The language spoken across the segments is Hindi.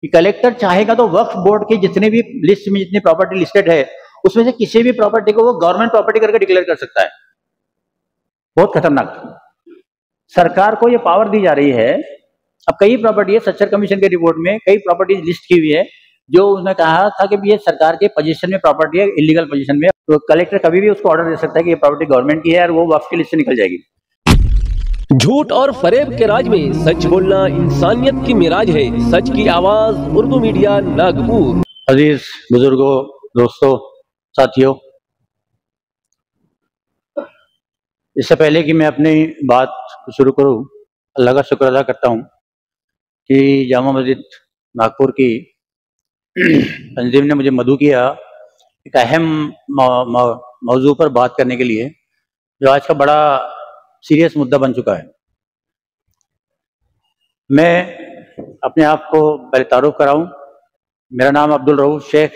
कि कलेक्टर चाहेगा तो वक्फ बोर्ड के जितने भी लिस्ट में जितनी प्रॉपर्टी लिस्टेड है उसमें से किसी भी प्रॉपर्टी को वो गवर्नमेंट प्रॉपर्टी करके डिक्लेयर कर सकता है। बहुत खतरनाक। सरकार को ये पावर दी जा रही है। अब कई प्रॉपर्टी है, सच्चर कमीशन के रिपोर्ट में कई प्रॉपर्टी लिस्ट की हुई है जो उसने कहा था कि ये सरकार के पोजीशन में प्रॉपर्टी है, इलीगल पोजीशन में, तो कलेक्टर कभी भी उसको ऑर्डर दे सकता है कि ये प्रॉपर्टी गवर्नमेंट की है और वो वक्फ की लिस्ट से निकल जाएगी। झूठ और फरेब के राज में सच बोलना इंसानियत की मिराज है। सच की आवाज उर्दू मीडिया नागपुर। अजीज बुजुर्गों, दोस्तों, साथियों, इससे पहले कि मैं अपनी बात शुरू करूं, अल्लाह का शुक्र अदा करता हूं कि जामा मस्जिद नागपुर की तंजीम ने मुझे मदऊ किया एक अहम मौजू पर बात करने के लिए, जो आज का बड़ा सीरियस मुद्दा बन चुका है। मैं अपने आप को पहले तारुफ कराऊं। मेरा नाम अब्दुल रऊफ शेख,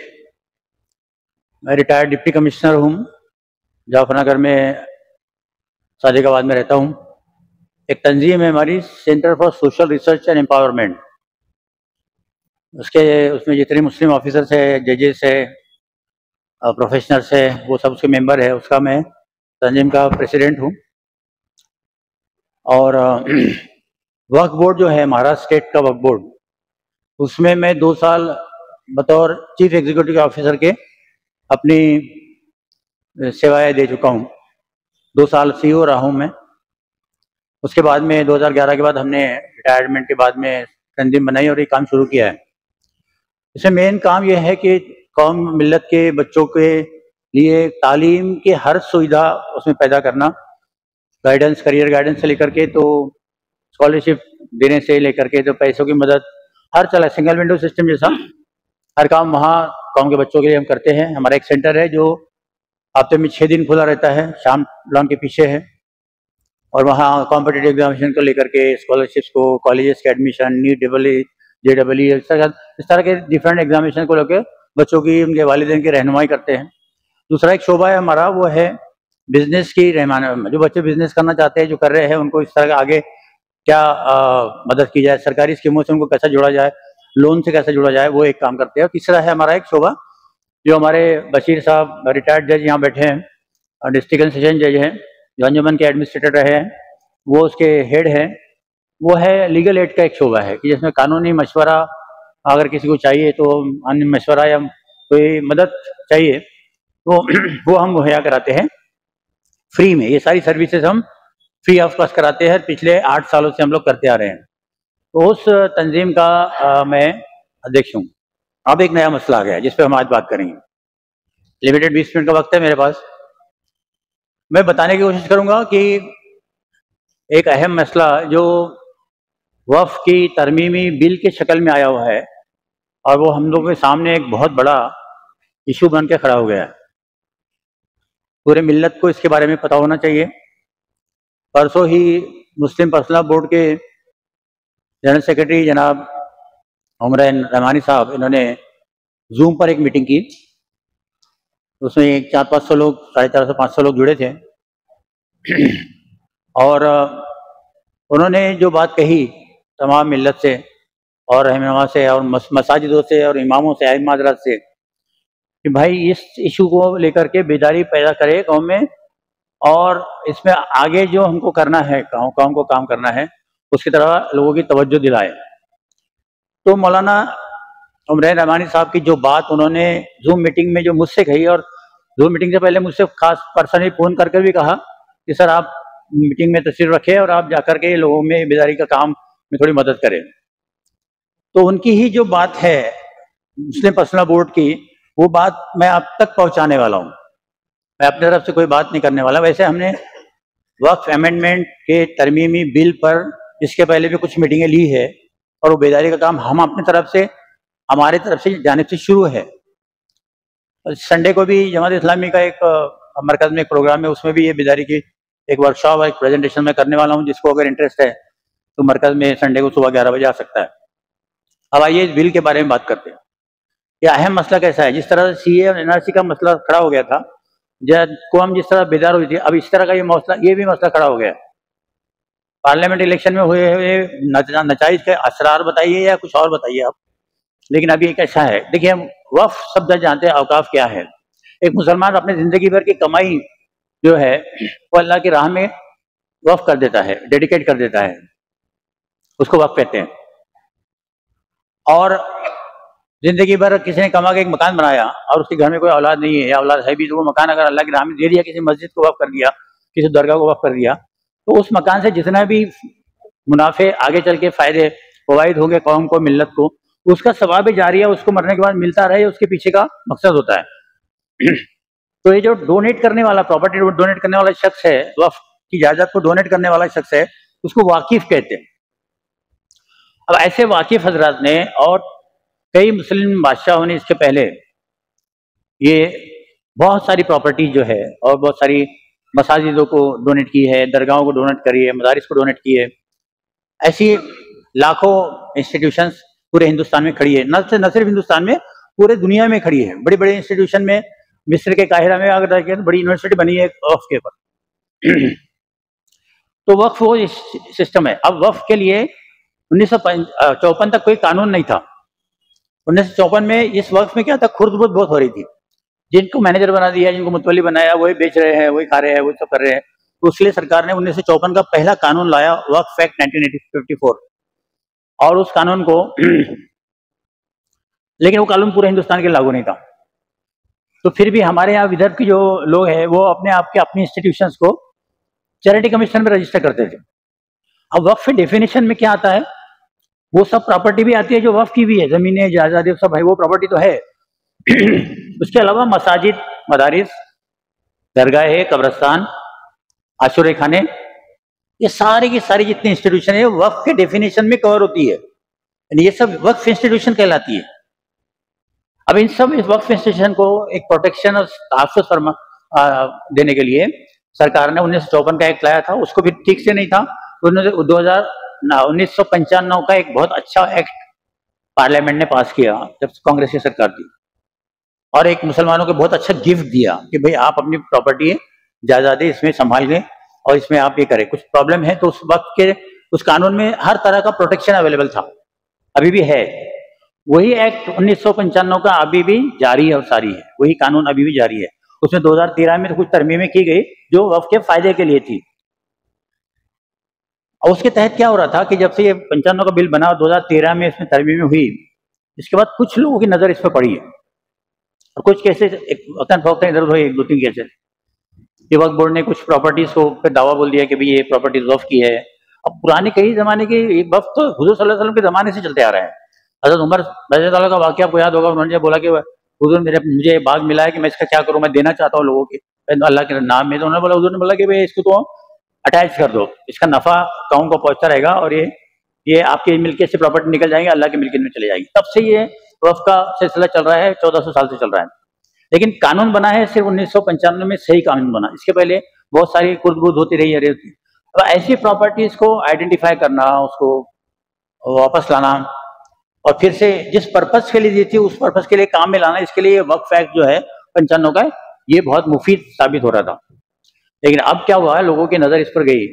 मैं रिटायर्ड डिप्टी कमिश्नर हूं, जाफरनगर में सादिकाबाद में रहता हूं। एक तंजीम है हमारी, centre for social research and empowerment. उसमें जितने मुस्लिम ऑफिसर्स है, जजेस है, प्रोफेशनल्स है, वो सब उसके मेंबर है। उसका मैं तंजीम का प्रेसिडेंट हूं। और वक्फ बोर्ड जो है महाराष्ट्र स्टेट का वक्फ बोर्ड, उसमें मैं 2 साल बतौर चीफ एग्जीक्यूटिव ऑफिसर के अपनी सेवाएं दे चुका हूं। 2 साल सीईओ रहा हूं मैं। उसके बाद में 2011 के बाद हमने रिटायरमेंट के बाद में तंजीम बनाई और ये काम शुरू किया है। इसमें मेन काम यह है कि कौम मिल्लत के बच्चों के लिए तालीम के हर सुविधा उसमें पैदा करना, गाइडेंस, करियर गाइडेंस से लेकर के तो स्कॉलरशिप देने से लेकर के तो पैसों की मदद, हर चला सिंगल विंडो सिस्टम जैसा हर काम वहाँ कौम के बच्चों के लिए हम करते हैं। हमारा एक सेंटर है जो हफ्ते में 6 दिन खुला रहता है, शाम लॉन के पीछे है, और वहाँ कॉम्पिटिटिव एग्जामिनेशन को लेकर के, स्कॉलरशिप्स को, कॉलेजेस के एडमिशन, नीट, JEE, इस तरह के डिफरेंट एग्जामिनेशन को लेकर बच्चों की, उनके वालिदैन की रहनुमाई करते हैं। दूसरा एक शोबा है हमारा, वो है बिजनेस की रहनुमाई। जो बच्चे बिजनेस करना चाहते हैं, जो कर रहे हैं, उनको इस तरह आगे क्या मदद की जाए, सरकारी स्कीमों से उनको कैसा जोड़ा जाए, लोन से कैसे जोड़ा जाए, वो एक काम करते हैं। तीसरा है हमारा एक शोबा जो हमारे बशीर साहब, रिटायर्ड जज यहाँ बैठे हैं, डिस्ट्रिक्ट एंड सेशन जज हैं, जो अंजुमन के एडमिनिस्ट्रेटर रहे हैं, वो उसके हेड हैं। वो है लीगल एड का एक शोबा है कि जिसमें कानूनी मशवरा अगर किसी को चाहिए, तो अन्य मशवरा या कोई मदद चाहिए तो वो हम मुहैया कराते हैं फ्री में। ये सारी सर्विसेज हम फ्री ऑफ कॉस्ट कराते हैं। पिछले 8 सालों से हम लोग करते आ रहे हैं। तो उस तंजीम का मैं अध्यक्ष हूँ। अब एक नया मसला आ गया है जिस पर हम आज बात करेंगे। लिमिटेड 20 मिनट का वक्त है मेरे पास। मैं बताने की कोशिश करूंगा कि एक अहम मसला जो वक्फ की तरमीमी बिल के शक्ल में आया हुआ है और वो हम लोगों के सामने एक बहुत बड़ा इशू बन के खड़ा हो गया है। पूरे मिल्लत को इसके बारे में पता होना चाहिए। परसों ही मुस्लिम पर्सनल बोर्ड के जनरल सेक्रेटरी जनाब उमरैन रहमानी साहब, इन्होंने जूम पर एक मीटिंग की। उसमें 400-500 लोग, 450-500 लोग जुड़े थे और उन्होंने जो बात कही तमाम मिल्लत से और रहनुमा से और मसाजिदों से और इमामों से, आइम्मा हज़रात से, कि भाई इस इशू को लेकर के बेदारी पैदा करे कौम में और इसमें आगे जो हमको करना है, कौम को काम करना है, उसकी तरफ लोगों की तवज्जो दिलाए। तो मौलाना उमरैन रहमानी साहब की जो बात उन्होंने जूम मीटिंग में जो मुझसे कही, और जूम मीटिंग से पहले मुझसे खास पर्सनली फ़ोन करके भी कहा कि सर आप मीटिंग में तशरीफ रखें और आप जाकर के लोगों में बेदारी का काम में थोड़ी मदद करें। तो उनकी ही जो बात है मुस्लिम पर्सनल बोर्ड की, वो बात मैं आप तक पहुंचाने वाला हूं। मैं अपनी तरफ से कोई बात नहीं करने वाला। वैसे हमने वक्फ अमेंडमेंट के तरमीमी बिल पर इसके पहले भी कुछ मीटिंगें ली है और वो बेदारी का काम हम अपनी तरफ से, हमारी तरफ से जाने से शुरू है। संडे को भी जमात इस्लामी का एक मरकज में एक प्रोग्राम है, उसमें भी ये बेदारी की एक वर्कशॉप, एक प्रेजेंटेशन मैं करने वाला हूँ। जिसको अगर इंटरेस्ट है तो मरकज में संडे को सुबह 11 बजे आ सकता है। अब आइए इस बिल के बारे में बात करते हैं। यह अहम मसला कैसा है? जिस तरह से CA और NRC का मसला खड़ा हो गया था, को हम जिस तरह बेदार हुई थी, अब इस तरह का ये भी मसला खड़ा हो गया। पार्लियामेंट इलेक्शन में हुए नचाइज के असरार बताइए या कुछ और बताइए आप। लेकिन अभी एक ऐसा है, देखिए हम वक्फ शब्द जानते हैं, औकाफ क्या है। एक मुसलमान अपने जिंदगी भर की कमाई जो है वो अल्लाह की राह में वक्फ कर देता है, डेडिकेट कर देता है, उसको वक्फ कहते हैं। और जिंदगी भर किसी ने कमा के एक मकान बनाया और उसके घर में कोई औलाद नहीं है या औलाद है भी, तो वो मकान अगर अल्लाह की राह में दे दिया, किसी मस्जिद को वक्फ कर दिया, किसी दरगाह को वक्फ कर दिया, तो उस मकान से जितना भी मुनाफे आगे चल के फायदे फवाइद होंगे कौम को, मिल्लत को, उसका सवाब जारी है, उसको मरने के बाद मिलता रहे, उसके पीछे का मकसद होता है। तो ये जो डोनेट करने वाला, प्रॉपर्टी डोनेट करने वाला शख्स है, वक्फ की जायदाद को डोनेट करने वाला शख्स है, उसको वाकिफ कहते हैं। अब ऐसे वाकिफ हजरात ने और कई मुस्लिम बादशाहों ने इसके पहले ये बहुत सारी प्रॉपर्टी जो है और बहुत सारी मसाजिदों को डोनेट की है, दरगाहों को डोनेट करी है, मदारिस को डोनेट की है। ऐसी लाखों इंस्टीट्यूशंस पूरे हिंदुस्तान में खड़ी है, न सिर्फ हिंदुस्तान में, पूरे दुनिया में खड़ी है। बड़ी बड़ी इंस्टीट्यूशन में, मिस्र के काहिरा में अगर देखें तो बड़ी यूनिवर्सिटी बनी है वक्फ के ऊपर। तो वक्फ वो सिस्टम है। अब वक्फ के लिए 1954 तक कोई कानून नहीं था। 1954 में इस वक्फ में क्या था, खुर्द-बुर्द बहुत हो रही थी। जिनको मैनेजर बना दिया, जिनको मुतवल्ली बनाया, वही बेच रहे हैं, वही खा रहे हैं, वही सब कर रहे हैं। तो उसके लिए सरकार ने 1954 का पहला कानून लाया, वक्फ एक्ट 1954, और उस कानून को लेकिन वो कानून पूरे हिंदुस्तान के लागू नहीं था। तो फिर भी हमारे यहाँ विदर्भ के जो लोग हैं वो अपने आप के अपनी इंस्टीट्यूशंस को चैरिटी कमीशन में रजिस्टर करते थे। अब वक्फ डेफिनेशन में क्या आता है, वो सब प्रॉपर्टी भी आती है जो वक्फ की भी है, जमीनें, जायदादें सब है, वो प्रॉपर्टी तो है। उसके अलावा मसाजिद, मदारिस, दरगाह, कब्रस्तान, आशुरे खाने, ये सारी की सारी जितनी इंस्टीट्यूशन है वक्फ के डेफिनेशन में कवर होती है, यानी ये सब वक्फ इंस्टीट्यूशन कहलाती है। अब इन सब इस वक्फ इंस्टीट्यूशन को एक प्रोटेक्शन और तहफ़्फ़ुज़ देने के लिए सरकार ने 1954 का एक्ट लाया था, उसको भी ठीक से नहीं था। 1995 का एक बहुत अच्छा एक्ट पार्लियामेंट ने पास किया जब कांग्रेस की सरकार थी, और एक मुसलमानों को बहुत अच्छा गिफ्ट दिया कि भाई आप अपनी प्रॉपर्टी जायदादें इसमें संभाल लें और इसमें आप ये करें। कुछ प्रॉब्लम है तो उस वक्त के उस कानून में हर तरह का प्रोटेक्शन अवेलेबल था, अभी भी है। वही एक्ट 1995 का अभी भी जारी है और सारी है, वही कानून अभी भी जारी है। उसमें 2013 में तो कुछ तरमीमें की गई जो वक्फ के फायदे के लिए थी। और उसके तहत क्या हो रहा था कि जब से ये 95 का बिल बना और 2013 में इसमें तरमीमें हुई, इसके बाद कुछ लोगों की नजर इस पर पड़ी है और कुछ केसेस इधर उधर, एक दो तीन केसेस ये वक्फ बोर्ड ने कुछ प्रॉपर्टीज को पे दावा बोल दिया कि भाई ये प्रॉपर्टीज वक्फ की है। अब पुराने कई जमाने के वक्फ तो हुजूर सल्लल्लाहु अलैहि वसल्लम के जमाने से चलते आ रहे हैं। हज़रत उमर रज़ी अल्लाह का वाक़या आपको याद होगा, उन्होंने बोला कि हुजूर मुझे बाग मिला है कि मैं इसका क्या करूं, मैं देना चाहता हूं लोगों के अल्लाह के नाम में। तो उन्होंने बोला, हुजूर ने बोला कि भाई इसको तो अटैच कर दो, इसका नफा गाँव को पहुंचता रहेगा और ये आपके मिल्कियत से प्रॉपर्टी निकल जाएंगे, अल्लाह की मिल्कियत में चले जाएगी। तब से ये वक्फ का सिलसिला चल रहा है, 1400 साल से चल रहा है। लेकिन कानून बना है सिर्फ 1995 में, सही कानून बना। इसके पहले बहुत सारी कुर्द-बुर्द होती रही है। तो ऐसी प्रॉपर्टीज को आइडेंटिफाई करना, उसको वापस लाना और फिर से जिस पर्पस के लिए दी थी उस पर्पस के लिए काम में लाना, इसके लिए वक्फ एक्ट जो है 95 का, ये बहुत मुफीद साबित हो रहा था। लेकिन अब क्या हुआ है, लोगों की नजर इस पर गई,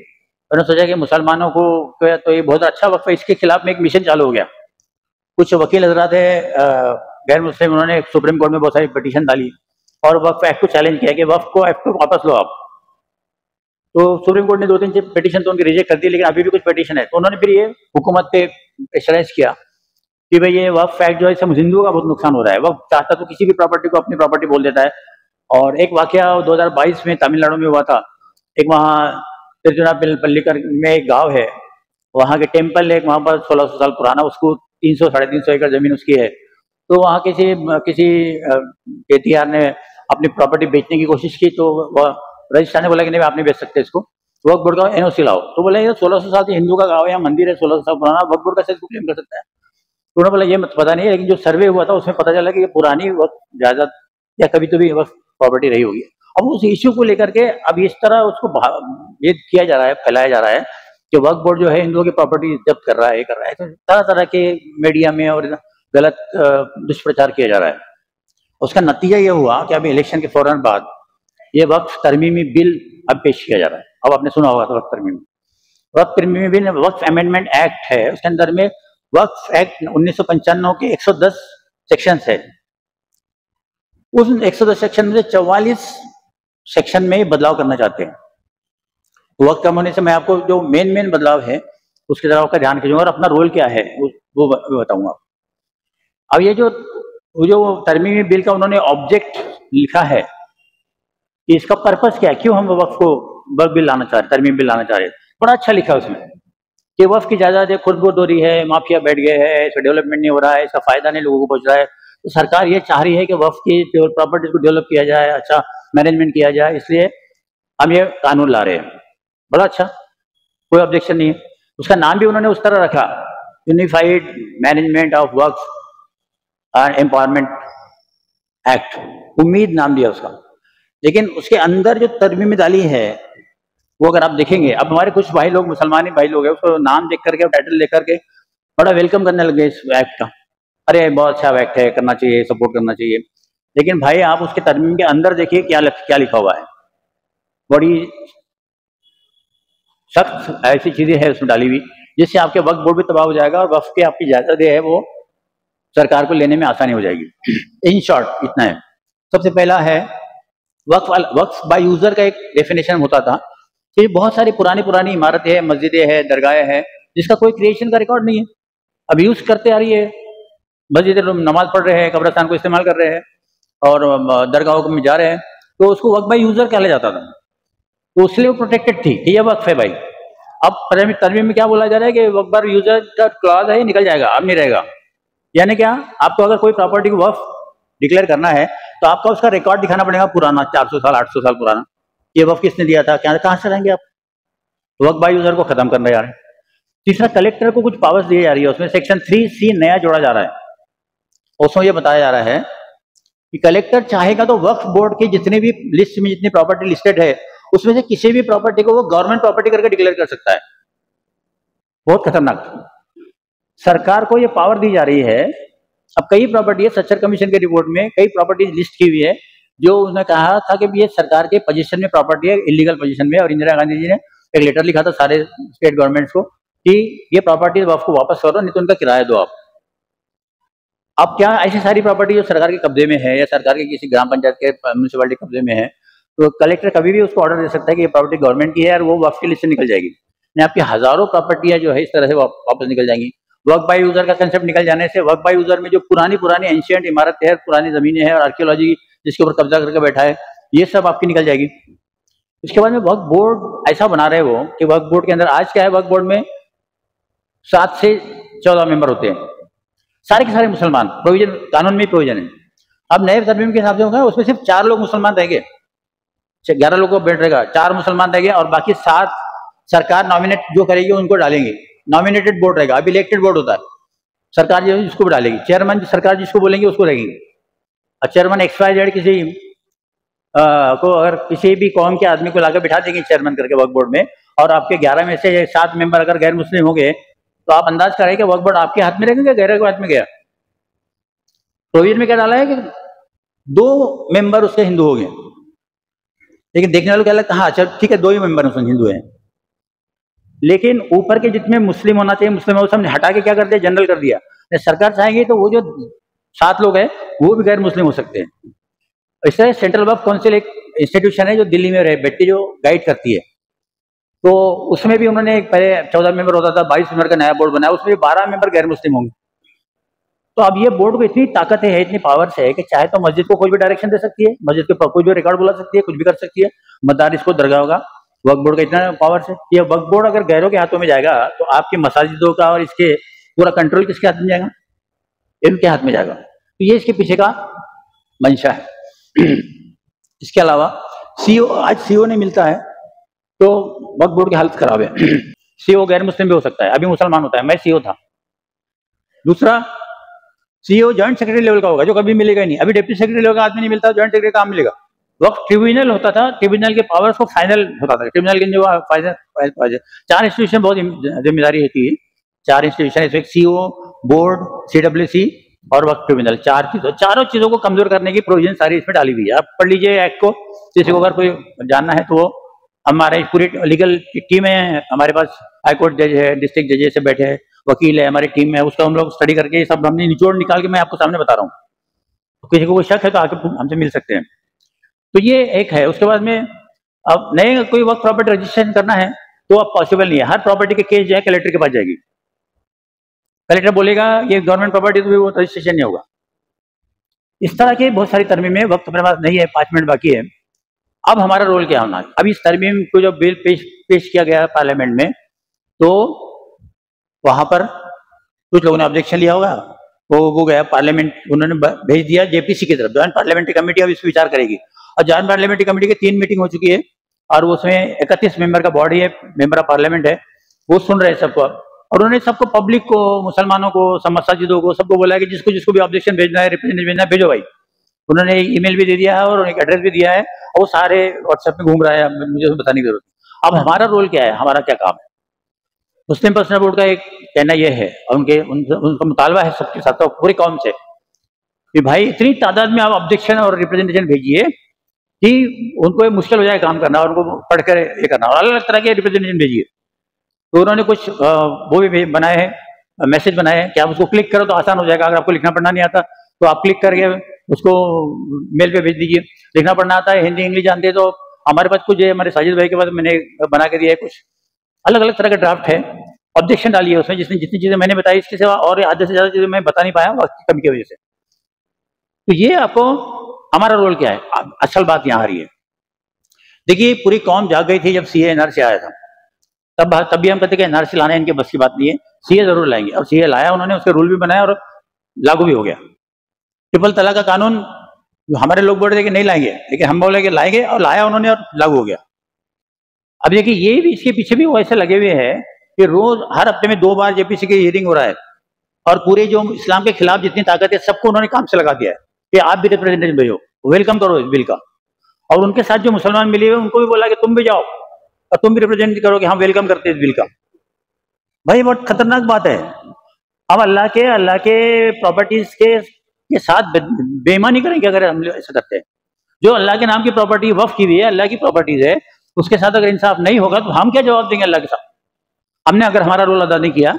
उन्होंने सोचा कि मुसलमानों को तो ये बहुत अच्छा वक्फ है, इसके खिलाफ में एक मिशन चालू हो गया। कुछ वकील हजरात है गैर मुस्लिम, उन्होंने सुप्रीम कोर्ट में बहुत सारी पिटीशन डाली और वक्फ एक्ट को चैलेंज किया कि वक्फ को एक्ट को वापस लो आप। तो सुप्रीम कोर्ट ने 2-3 पिटीशन तो उनकी रिजेक्ट कर दी, लेकिन अभी भी कुछ पिटीशन है। तो उन्होंने फिर ये हुकूमत पे प्रेशराइज किया कि भाई ये वक्फ एक्ट जो है इससे हिंदुओं का बहुत नुकसान हो रहा है। वक्फ चाहता तो किसी भी प्रॉपर्टी को अपनी प्रॉपर्टी बोल देता है। और एक वाकया 2022 में तमिलनाडु में हुआ था। एक वहाँ तिरुचुनापल्लीकर में एक गाँव है, वहाँ के टेम्पल है, वहाँ पर 1600 साल पुराना, उसको 300-350 एकड़ जमीन उसकी है। तो वहाँ किसी KTR ने अपनी प्रॉपर्टी बेचने की कोशिश की, तो रजिस्ट्रार ने बोला कि नहीं आप नहीं बेच सकते इसको, वक्फ बोर्ड का NOC लाओ। तो बोला ये 1600 साल से हिंदू का गाँव है, यहाँ मंदिर है 1600 साल पुराना, वक्फ बोर्ड का कैसे क्लेम कर सकता है। तो उन्होंने बोला ये पता नहीं है, लेकिन जो सर्वे हुआ था उसमें पता चला कि ये पुरानी वक्फ जायदाद या कभी तो भी वक्फ प्रॉपर्टी रही होगी। अब उस इश्यू को लेकर के अब इस तरह उसको ये किया जा रहा है, फैलाया जा रहा है कि वक्फ बोर्ड जो है हिंदुओं की प्रॉपर्टी जब्त कर रहा है, ये कर रहा है। तो तरह तरह के मीडिया में और गलत दुष्प्रचार किया जा रहा है। उसका नतीजा ये हुआ कि अभी इलेक्शन के फौरन बाद ये वक्फ तरमीमी बिल अब पेश किया जा रहा है। अब आपने सुना होगा तो वक्फ तरमीमी बिल, वक्फ अमेंडमेंट एक्ट है, उसके अंदर में वक्फ एक्ट 1995 के 110 सेक्शन है। उस 110 सेक्शन में से 44 सेक्शन में बदलाव करना चाहते हैं। वक्त कम होने से मैं आपको जो मेन बदलाव है उसकी तरफ आपका ध्यान खींचूंगा और अपना रोल क्या है वो बताऊंगा। अब ये जो तरमीमी बिल का उन्होंने ऑब्जेक्ट लिखा है कि इसका पर्पस क्या है, क्यों हम वक्फ बिल लाना चाह रहे, तरमीमी बिल लाना चाह रहे हैं, बड़ा अच्छा लिखा है उसमें कि वक्फ की जायदाद है खुर्द-बुर्द हो रही है, माफिया बैठ गए हैं, इसका डेवलपमेंट नहीं हो रहा है, इसका फायदा नहीं लोगों को पहुंच रहा है, तो सरकार ये चाह रही है कि वक्फ की प्रॉपर्टीज को डेवलप किया जाए, अच्छा मैनेजमेंट किया जाए, इसलिए हम ये कानून ला रहे हैं। बड़ा अच्छा, कोई ऑब्जेक्शन नहीं है। उसका नाम भी उन्होंने उस तरह रखा, unified management of Waqf and empowerment act, उम्मीद नाम दिया उसका। लेकिन उसके अंदर जो तरमीम डाली है वो अगर आप देखेंगे, अब हमारे कुछ भाई लोग, मुसलमानी भाई लोग हैं, उसको नाम देख करके, टाइटल देख करके बड़ा वेलकम करने लगे इस एक्ट का, अरे बहुत अच्छा एक्ट है, करना चाहिए, सपोर्ट करना चाहिए। लेकिन भाई आप उसके तरमीम के अंदर देखिए क्या लिखा हुआ है, बड़ी सख्त ऐसी चीजें है उसमें डाली हुई जिससे आपके वक्फ बोर्ड भी तबाह हो जाएगा और वक्फ की आपकी जायदाद है वो सरकार को लेने में आसानी हो जाएगी। इन शॉर्ट इतना है। सबसे पहला है वक्फ बाय यूजर का एक डेफिनेशन होता था कि बहुत सारी पुरानी इमारतें हैं, मस्जिदें हैं, दरगाहें हैं जिसका कोई क्रिएशन का रिकॉर्ड नहीं है, अब यूज करते आ रही है, मस्जिदें नमाज पढ़ रहे हैं, कब्रिस्तान को इस्तेमाल कर रहे हैं और दरगाहों में जा रहे हैं, तो उसको वक्फ बाय यूजर कहा जाता था, तो उसलिए वो प्रोटेक्टेड थी कि यह वक्फ है भाई। अब तरमीम में क्या बोला जा रहा है कि वक्फ बाय यूजर का क्लॉज है, निकल जाएगा, अब नहीं रहेगा। यानी क्या, आपको अगर कोई प्रॉपर्टी को वक्फ डिक्लेयर करना है तो आपका उसका रिकॉर्ड दिखाना पड़ेगा पुराना, 400 साल 800 साल पुराना, ये वक्फ किसने दिया था, क्या, कहां से लाएंगे आप, तो वक्फ बाय यूजर को खत्म करने जा रहे हैं। तीसरा, कलेक्टर को कुछ पावर्स दी जा रही है, उसमें सेक्शन 3C नया जोड़ा जा रहा है, उसमें यह बताया जा रहा है कि कलेक्टर चाहेगा तो वक्फ बोर्ड की जितनी भी लिस्ट में जितनी प्रॉपर्टी लिस्टेड है उसमें से किसी भी प्रॉपर्टी को वो गवर्नमेंट प्रॉपर्टी करके डिक्लेयर कर सकता है। बहुत खतरनाक, सरकार को ये पावर दी जा रही है। अब कई प्रॉपर्टी है, सच्चर कमीशन के रिपोर्ट में कई प्रॉपर्टी लिस्ट की हुई है जो उसने कहा था कि ये सरकार के पोजीशन में प्रॉपर्टी है, इलीगल पोजीशन में, और इंदिरा गांधी जी ने एक लेटर लिखा था सारे स्टेट गवर्नमेंट्स को कि ये प्रॉपर्टी आपको वापस करो, नहीं तो उनका किराया दो आप। अब क्या ऐसी सारी प्रॉपर्टी जो सरकार के कब्जे में है या सरकार के किसी ग्राम पंचायत के म्यूनिसिपैलिटी कब्जे में है, तो कलेक्टर कभी भी उसको ऑर्डर दे सकता है कि ये प्रॉपर्टी गवर्नमेंट की है और वो वक्फ की लिस्ट से निकल जाएगी। आपकी हजारों प्रॉपर्टियां जो है इस तरह से वापस निकल जाएंगी। वक्फ बाय यूजर का कंसेप्ट निकल जाने से वक्फ बाय यूजर में जो पुरानी एंशिएंट इमारतें हैं, पुरानी जमीनें हैं और आर्कियोलॉजी जिसके ऊपर कब्जा करके बैठा है, ये सब आपकी निकल जाएगी। उसके बाद में वक्फ बोर्ड ऐसा बना रहे हो कि वक्फ बोर्ड के अंदर आज क्या है, वक्फ बोर्ड में 7 से 14 मेंबर होते हैं, सारे के सारे मुसलमान, प्रोविजन कानून में प्रोविजन है। अब नए तरमीम के हिसाब से होगा उसमें सिर्फ 4 लोग मुसलमान रहेंगे, 11 लोगों को बैठ रहेगा, 4 मुसलमान रहेंगे और बाकी 7 सरकार नॉमिनेट जो करेगी उनको डालेंगे। नॉमिनेटेड बोर्ड रहेगा, अभी इलेक्टेड बोर्ड होता है, सरकार जो जिसको डालेगी, चेयरमैन सरकार जिसको बोलेंगे उसको रहेंगे। और चेयरमैन XYZ किसी को अगर किसी भी कौम के आदमी को लाकर बिठा देंगे चेयरमैन करके वक्फ बोर्ड में, और आपके 11 में से 7 मेंबर अगर गैर मुस्लिम हो गए तो आप अंदाज करें कि वक्फ बोर्ड आपके हाथ में रहेगा, गैर के हाथ में गया। प्रोविजन में क्या डाला है कि 2 मेंबर उसके हिंदू हो गए, लेकिन देखने वालों को क्या लगता है, हाँ चल ठीक है 2 ही मेंबर उसमें हिंदू हैं, लेकिन ऊपर के जितने मुस्लिम होना चाहिए मुस्लिम है, हमने हटा के क्या कर दिया, जनरल कर दिया। सरकार चाहेगी तो वो जो 7 लोग हैं वो भी गैर मुस्लिम हो सकते हैं। इस तरह सेंट्रल वक्फ काउंसिल एक इंस्टीट्यूशन है जो दिल्ली में रह बैठती जो गाइड करती है, तो उसमें भी उन्होंने पहले 14 मेंबर होता था, 22 मेंबर का नया बोर्ड बनाया, उसमें 12 मेंबर गैर मुस्लिम होंगे। तो अब ये बोर्ड को इतनी ताकत है, इतनी पावर्स है कि चाहे तो मस्जिद को कोई भी डायरेक्शन दे सकती है, मस्जिद के कोई भी रिकॉर्ड बुला सकती है, कुछ भी कर सकती है, मदारिस को, दरगाह होगा, वक्फ बोर्ड का इतना पावर्स है। ये वक्फ बोर्ड अगर गैरों के हाथों में जाएगा तो आपकी मसाजिदों का और इसके पूरा कंट्रोल किसके हाथ में जाएगा, इनके हाथ में जाएगा। तो ये इसके पीछे का मंशा है। इसके अलावा सीओ, आज सीओ नहीं मिलता है तो वक्फ बोर्ड की हालत खराब है। सीओ गैर मुस्लिम भी हो सकता है, अभी मुसलमान होता है, मैं सीओ था। दूसरा, सीओ जॉइंट सेक्रेटरी लेवल का होगा जो कभी मिलेगा ही नहीं, अभी डिप्टी सेक्रेटरी लेवल का आदमी नहीं मिलता, जॉइंट सेक्रेटरी काम मिलेगा। वक्त ट्रिब्यूनल होता था, ट्रिब्यूनल के पावर्स को फाइनल होता था, ट्रिब्यूनल के जो फाइनल 4 इंस्टीट्यूशन बहुत जिम्मेदारी होती है, 4 इंस्टीट्यूशन, इसमें सीओ, बोर्ड, CWC और वक्त ट्रिब्यूनल, 4 चीजों, चारों चीजों को कमजोर करने की प्रोविजन सारी इसमें डाली हुई है। आप पढ़ लीजिए एक्ट को, किसी को अगर कोई जानना है तो वो हमारे पूरी लीगल टीम है, हमारे पास हाईकोर्ट जज है, डिस्ट्रिक्ट जजेस से बैठे हैं, वकील है, हमारी टीम है, उसका हम लोग स्टडी करके ये सब हमने निचोड़ निकाल के मैं आपको सामने बता रहा हूँ। तो किसी को कोई शक है तो आके हमसे मिल सकते हैं। तो ये एक है। उसके बाद में अब नए कोई वर्क प्रॉपर्टी रजिस्ट्रेशन करना है तो अब पॉसिबल नहीं है। हर प्रॉपर्टी के केस जो है कलेक्टर के पास जाएगी, कलेक्टर बोलेगा ये गवर्नमेंट प्रॉपर्टी, तो वो रजिस्ट्रेशन नहीं होगा। इस तरह की बहुत सारी तरमीमें, वक्त अपने पास नहीं है, 5 मिनट बाकी है। अब हमारा रोल क्या होना है? अब इस तरमीम को जो बिल पेश किया गया पार्लियामेंट में, तो वहां पर कुछ लोगों ने ऑब्जेक्शन लिया होगा, वो गया पार्लियामेंट, उन्होंने भेज दिया जेपीसी की तरफ। ज्वाइंट पार्लियामेंटी कमेटी अब इस पर विचार करेगी और ज्वाइंट पार्लियामेंट्री कमेटी की 3 मीटिंग हो चुकी है और उसमें 31 मेंबर का बॉडी है, मेंबर ऑफ पार्लियामेंट है, वो सुन रहे हैं सबको। और उन्होंने सबको, पब्लिक को, मुसलमानों को, मसाजिदों को, सबको बोला कि जिसको जिसको भी ऑब्जेक्शन भेजना है, रिप्रेजेंटेटिव भेजना है, भेजो भाई। उन्होंने ईमेल भी दे दिया है और एक एड्रेस भी दिया है और वो सारे व्हाट्सएप में घूम रहा है, मुझे उसमें बताने की जरूरत है। अब हमारा रोल क्या है, हमारा क्या काम है? मुस्लिम पर्सनल बोर्ड का एक कहना यह है और उनका मुतालबा है सबके साथ, तो पूरी कौम से, कि भाई इतनी तादाद में आप ऑब्जेक्शन और रिप्रेजेंटेशन भेजिए कि उनको मुश्किल हो जाए काम करना और उनको पढ़कर ये करना, और अलग अलग तरह के रिप्रेजेंटेशन भेजिए। तो उन्होंने कुछ वो भी बनाए हैं, मैसेज बनाए हैं कि आप उसको क्लिक करो तो आसान हो जाएगा। अगर आपको लिखना पढ़ना नहीं आता तो आप क्लिक करके उसको मेल पे भेज दीजिए। लिखना पढ़ना आता है, हिंदी इंग्लिश जानते हैं, तो हमारे पास कुछ, हमारे साजिद भाई के पास मैंने बना के दिया है, कुछ अलग अलग तरह का ड्राफ्ट है। ऑब्जेक्शन डालिए उसमें, जिसमें जितनी चीजें मैंने बताई, इसके सिवा और आधे से ज्यादा चीजें मैं बता नहीं पाया वक्त की कमी की वजह से। तो ये आपको हमारा रोल क्या है, असल बात यहाँ आ रही है। देखिए, पूरी कौम जाग गई थी जब सीए एनआरसी आया था, तब भी हम कहते कि एनआरसी लाना इनके बस की बात नहीं है, सीए जरूर लाएंगे। और सीए लाया उन्होंने, उसके रूल भी बनाया और लागू भी हो गया। ट्रिपल तलाक का कानून हमारे लोग बोल रहे थे कि नहीं लाएंगे, लेकिन हम बोले कि लाएंगे, और लाया उन्होंने और लागू हो गया। अब देखिए, ये भी, इसके पीछे भी वो ऐसे लगे हुए हैं कि रोज हर हफ्ते में 2 बार जेपीसी की हियरिंग हो रहा है और पूरे जो इस्लाम के खिलाफ जितनी ताकत है सबको उन्होंने काम से लगा दिया है कि आप भी रिप्रेजेंटेटिव भेजो, वेलकम करो इस बिल का। और उनके साथ जो मुसलमान मिले हुए उनको भी बोला कि तुम भी जाओ और तुम भी रिप्रेजेंट करो कि हम वेलकम करते हैं इस बिल का। भाई बहुत खतरनाक बात है। अब अल्लाह के प्रॉपर्टीज के साथ बेईमानी करेंगे अगर हम ऐसा करते हैं। जो अल्लाह के नाम की प्रॉपर्टी वक्फ की हुई है, अल्लाह की प्रॉपर्टीज है, उसके साथ अगर इंसाफ नहीं होगा तो हम क्या जवाब देंगे अल्लाह के साथ? हमने अगर हमारा रोल अदा नहीं किया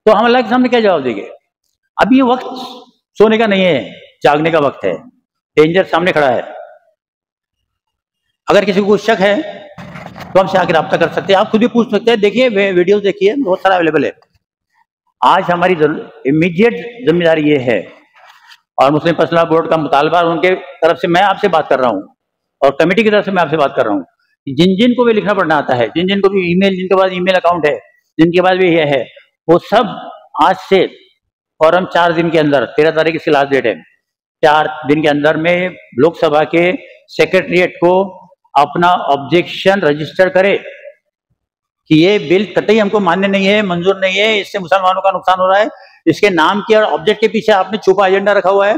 तो हम अल्लाह के सामने क्या जवाब देंगे? अब ये वक्त सोने का नहीं है, जागने का वक्त है। डेंजर सामने खड़ा है। अगर किसी को शक है तो हमसे आकर रब्ता कर सकते हैं, आप खुद भी पूछ सकते हैं। देखिए, वीडियोस देखिए, बहुत सारा अवेलेबल है। आज हमारी इमीडिएट जिम्मेदारी ये है, और मुस्लिम पर्सनल बोर्ड का मुतालबा, उनके तरफ से मैं आपसे बात कर रहा हूँ और कमेटी की तरफ से मैं आपसे बात कर रहा हूँ, जिन जिन को भी लिखना पढ़ना आता है, जिन जिन को भी ईमेल, जिनके पास ईमेल अकाउंट है, जिनके पास भी ये है, वो सब आज से फौरन 4 दिन के अंदर, 13 तारीख इसकी लास्ट डेट है, 4 दिन के अंदर में लोकसभा के सेक्रेटरीट को अपना ऑब्जेक्शन रजिस्टर करे कि ये बिल कतई हमको मान्य नहीं है, मंजूर नहीं है, इससे मुसलमानों का नुकसान हो रहा है, इसके नाम के और ऑब्जेक्ट के पीछे आपने छुपा एजेंडा रखा हुआ है,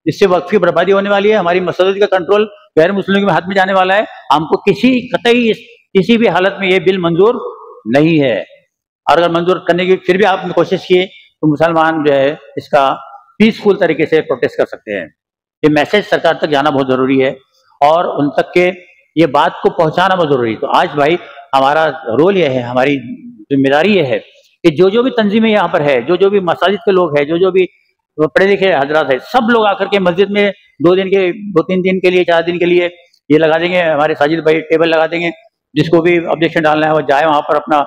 इससे वक्फ की बर्बादी होने वाली है, हमारी मसजिद का कंट्रोल गैर मुस्लिमों के हाथ में जाने वाला है, हमको किसी भी हालत में ये बिल मंजूर नहीं है। और अगर मंजूर करने की फिर भी आपने कोशिश की तो मुसलमान जो है इसका पीसफुल तरीके से प्रोटेस्ट कर सकते हैं। ये मैसेज सरकार तक जाना बहुत जरूरी है और उन तक के ये बात को पहुंचाना बहुत जरूरी है। तो आज भाई हमारा रोल ये है, हमारी जिम्मेदारी ये है कि जो भी तंजीमें यहाँ पर है, जो भी मसाजिद के लोग हैं, जो भी पढ़े लिखे हजरात है, सब लोग आकर के मस्जिद में 2-3 दिन के लिए, 4 दिन के लिए ये लगा देंगे, हमारे साजिद भाई टेबल लगा देंगे, जिसको भी ऑब्जेक्शन डालना है वो जाए वहां पर, अपना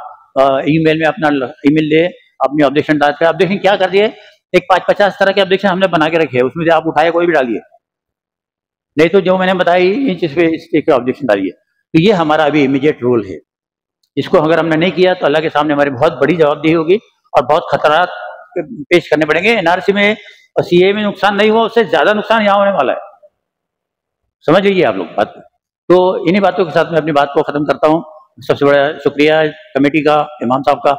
ईमेल में अपना ईमेल दे, अपनी ऑब्जेक्शन डाल कर। ऑब्जेक्शन क्या कर दिए, एक 50 तरह के ऑब्जेक्शन हमने बना के रखे हैं, उसमें से आप उठाए कोई भी डालिए, नहीं तो जो मैंने बताई इन चीज पे इस चीज पे ऑब्जेक्शन डालिए। तो ये हमारा अभी इमीडिएट रोल है। इसको अगर हमने नहीं किया तो अल्लाह के सामने हमारी बहुत बड़ी जवाबदेही होगी और बहुत खतरात पेश करने पड़ेंगे। एनआरसी में और सीए में नुकसान नहीं हुआ, उससे ज्यादा नुकसान यहाँ होने वाला है, समझ लीजिए आप लोग बात। तो इन्हीं बातों के साथ मैं अपनी बात को खत्म करता हूँ। सबसे बड़ा शुक्रिया कमेटी का, इमाम साहब का,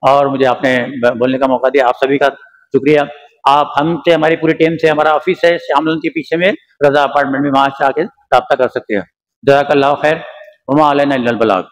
और मुझे आपने बोलने का मौका दिया, आप सभी का शुक्रिया। आप हमसे, हमारी पूरी टीम से, हमारा ऑफिस है श्यामलन के पीछे में रजा अपार्टमेंट में, वहां से आके रब्ता कर सकते हैं। जज़ाकल्लाहु खैर, वमा अलैना इल्लल बलाग।